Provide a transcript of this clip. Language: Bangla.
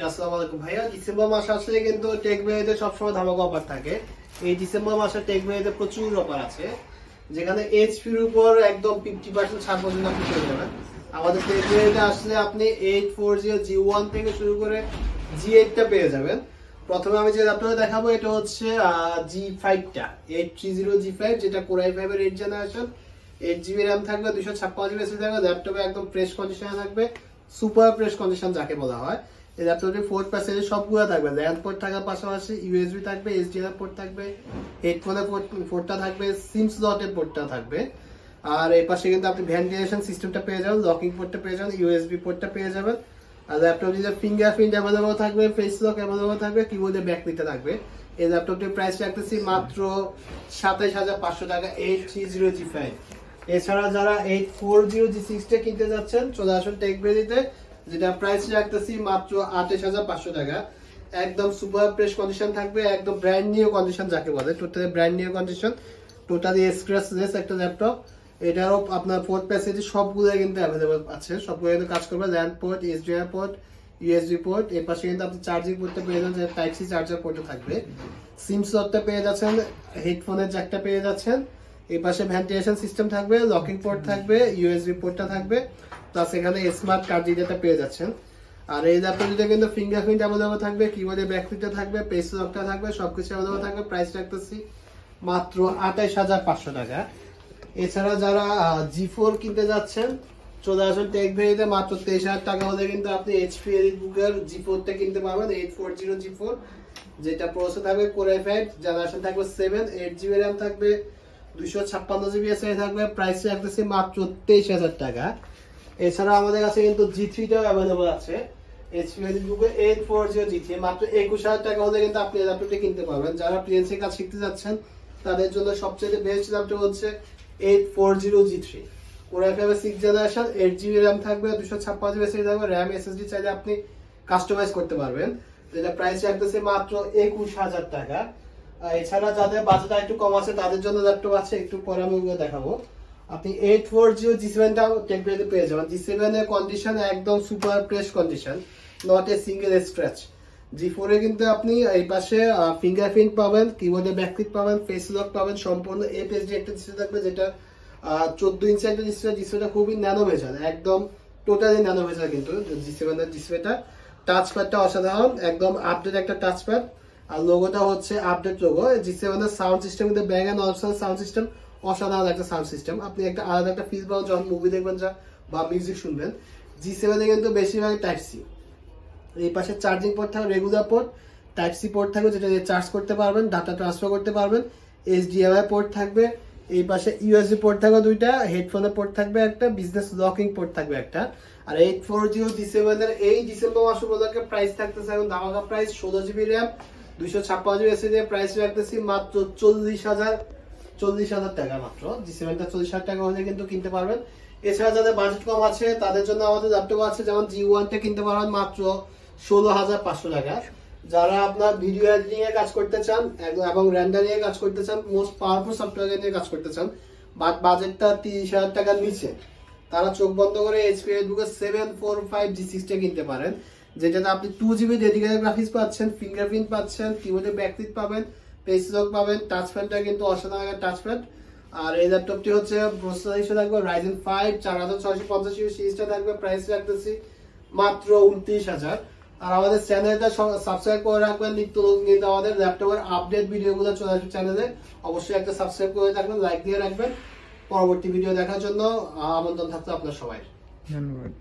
আসসালামু আলাইকুম ভাইয়া। ডিসেম্বর মাস আসলে কিন্তু টেক ভ্যালিতে সবসময় ধামাকা অফার থাকে। এই ডিসেম্বর মাসে টেক ভ্যালিতে প্রচুর অফার আছে, যেখানে এইচপির উপর একদম 50% ছাড় পর্যন্ত আপনি পেয়ে যাবেন। আমাদের টেক ভ্যালিতে আসলে আপনি 840 G1 থেকে শুরু করে G8 টা পেয়ে যাবেন। প্রথমে আমি যে ল্যাপটপটা দেখাবো এটা হচ্ছে G5 টা 830 G5, যেটা Core i5 এর 8 জেনারেশন, 8GB RAM থাকবে, 256GB SSD থাকবে। ল্যাপটপে একদম ফ্রেশ কন্ডিশনে থাকবে, সুপার ফ্রেশ কন্ডিশন যাকে বলা হয়। এই ল্যাপটপে 4% সবগুলো থাকবে। ল্যান্ড পোর্ট থাকার পাশাপাশি ইউএসবি থাকবে, এইচডিএমআই পোর্ট থাকবে, হেডফোনের পোর্টটা থাকবে, সিম স্লটের পোর্টটা থাকবে। আর এই পাশে কিন্তু আপনি ভেন্টিলেশন সিস্টেমটা পেয়ে যাবেন, লকিং পোর্টটা পেয়ে যাবেন, ইউএসবি পোর্টটা পেয়ে যাবেন। আর ল্যাপটপে যে ফিঙ্গারপ্রিন্ট অ্যাভেলেবল থাকবে, ফেস লক অ্যাভেলেবল থাকবে, কিবোর্ডে ব্যাকলিটটা থাকবে। এই ল্যাপটপটির প্রাইস রাখতেছি মাত্র 27500 টাকা, 830 G5। এছাড়া যারা 840 G6 টা কিনতে যাচ্ছেন চলে আসুন টেক ভ্যালিতে, যেটা প্রাইস রাখতেছি মাত্র 28500 টাকা। একদম সুপার ফ্রেশ কন্ডিশন থাকবে, একদম ব্র্যান্ড নিউ কন্ডিশন যাকে বলে, totally brand new condition, totally scratchless একটা ল্যাপটপ। এটারও আপনার 4 প্যাসেজ সবগুলো কিন্তু অ্যাভেলেবল আছে, সবগুলো কিন্তু কাজ করবে। Land port, HDMI port, USB port, এর পাশে কিন্তু আপনি চার্জিং পোর্টটা পেয়ে যাচ্ছেন, টাইপ সি চার্জার পোর্টও থাকবে, সিম স্লটটা পেয়ে যাচ্ছেন, হেডফোনের জ্যাকটা পেয়ে যাচ্ছেন। এই পাশে ভেন্টিলেশন সিস্টেম থাকবে, লকিং পোর্ট থাকবে, ইউএসবি পোর্টটা থাকবে, প্লাস এখানে স্মার্ট কার্ড রিডারটা পেয়ে যাচ্ছেন। আর এই ল্যাপটপটিতে কিন্তু ফিঙ্গারপ্রিন্ট অ্যাভেলেবল থাকবে, কিবোর্ডে ব্যাকলিটটা থাকবে, পেস লকটা থাকবে, সবকিছু অ্যাভেলেবল থাকবে। প্রাইস রাখতেছি মাত্র 28500 টাকা। এছাড়া যারা G4 কিনতে যাচ্ছেন চলে আসুন টেক ভ্যালিতে, মাত্র 23000 টাকা হলে কিন্তু আপনি এইচপি এলিটবুকের G4 টা কিনতে পারবেন। 840 G4, যেটা প্রসেসর থাকবে Core i5 জেনারেশন থাকবে 7, 8GB RAM থাকবে, 256GB SSD থাকবে। প্রাইস রাখতেছি মাত্র 23000 টাকা। এছাড়া আমাদের কাছে কিন্তু G3 টাও অ্যাভেলেবল আছে, এইচপি এলিটবুকের 840 G3, মাত্র 21000 টাকা হলে কিন্তু আপনি ল্যাপটপটি কিনতে পারবেন। যারা পিএনসি কাজ শিখতে যাচ্ছেন তাদের জন্য সবচেয়ে বেস্ট ল্যাপটপ হচ্ছে 840 G3, Core i5 এর 6 জেনারেশন, 8GB RAM থাকবে, 256GB SSD থাকবে, RAM SSD চাইলে আপনি কাস্টমাইজ করতে পারবেন। যেটা প্রাইস রাখতেছে মাত্র 21000 টাকা। এছাড়া যাদের বাজেট একটু কম আছে তাদের জন্য ল্যাপটপ আছে, একটু পরে আমি ওগুলো দেখাবো। আপনি 840 G7 টাও টেক ভ্যালিতে পেয়ে যাবেন। G7 এর কন্ডিশন একদম super fresh condition, not a single scratch. G4 এ কিন্তু আপনি এই পাশে ফিঙ্গারপ্রিন্ট পাবেন, কিবোর্ডে ব্যাকলিট পাবেন, ফেস লক পাবেন, সম্পূর্ণ এফএসডি একটা ডিসপ্লে থাকবে, যেটা 14 ইঞ্চি একটা ডিসপ্লে। ডিসপ্লেটা খুবই ন্যানো ভেজাল, একদম টোটালি ন্যানো ভেজাল কিন্তু G7 এর ডিসপ্লেটা। টাচপ্যাডটা অসাধারণ, একদম আপডেট একটা টাচপ্যাড, আর লোগোটা হচ্ছে আপডেট লোগো। G7 এর সাউন্ড সিস্টেম কিন্তু ব্যাং এন্ড অলসন সাউন্ড সিস্টেম, অসাধারণ একটা সাউন্ড সিস্টেম। আপনি একটা আলাদা একটা ফিল পাবেন যখন মুভি দেখবেন বা মিউজিক শুনবেন। G7 এ কিন্তু বেশিরভাগ টাইপ সি। এই পাশে চার্জিং পোর্ট থাকবে, regular port, type C port থাকবে যেটা দিয়ে চার্জ করতে পারবেন, ডাটা ট্রান্সফার করতে পারবেন, এইচডিএমআই পোর্ট থাকবে। এই পাশে ইউএসবি পোর্ট থাকবে দুইটা, হেডফোনের পোর্ট থাকবে একটা, বিজনেস লকিং পোর্ট থাকবে একটা। আর 840 G7 এর এই ডিসেম্বর মাস উপলক্ষে প্রাইস থাকতেছে এখন ধামাকা price, 16GB RAM, 256GB SSD। Price রাখতেছি মাত্র 40000 টাকা। মাত্র G7 টা 40000 টাকা হলে কিন্তু কিনতে পারবেন। এছাড়া যাদের বাজেট কম আছে তাদের জন্য আমাদের ল্যাপটপ আছে, যেমন G1 টা কিনতে পারবেন মাত্র 16500 টাকা। যারা আপনার ভিডিও এডিটিং এ কাজ করতে চান এবং রেন্ডারিং এ কাজ করতে চান, মোস্ট পাওয়ারফুল সফটওয়্যার নিয়ে কাজ করতে চান, বাট বাজেটটা 30000 টাকার নিচে, তারা চোখ বন্ধ করে এইচপি এলিটবুকের 745 G6 টা কিনতে পারেন, যেটাতে আপনি 2GB ডেডিকেটেড গ্রাফিক্স পাচ্ছেন, ফিঙ্গারপ্রিন্ট পাচ্ছেন, কিবোর্ডে ব্যাকলিট পাবেন, পেজ লক পাবেন, টাচপ্যাডটা কিন্তু অসাধারণ একটা টাচপ্যাড। আর এই ল্যাপটপটি হচ্ছে প্রসেসর হিসেবে থাকবে Ryzen 5 4650 সিরিজটা থাকবে। প্রাইস রাখতেছি মাত্র 29000। আর আমাদের চ্যানেলটা সাবস্ক্রাইব করে রাখবেন, নিত্য নতুন আমাদের ল্যাপটপের আপডেট ভিডিওগুলো চলে আসবে চ্যানেলে। অবশ্যই একটা সাবস্ক্রাইব করে রাখবেন, লাইক দিয়ে রাখবেন। পরবর্তী ভিডিও দেখার জন্য আমন্ত্রণ থাকতো আপনার সবাই। ধন্যবাদ।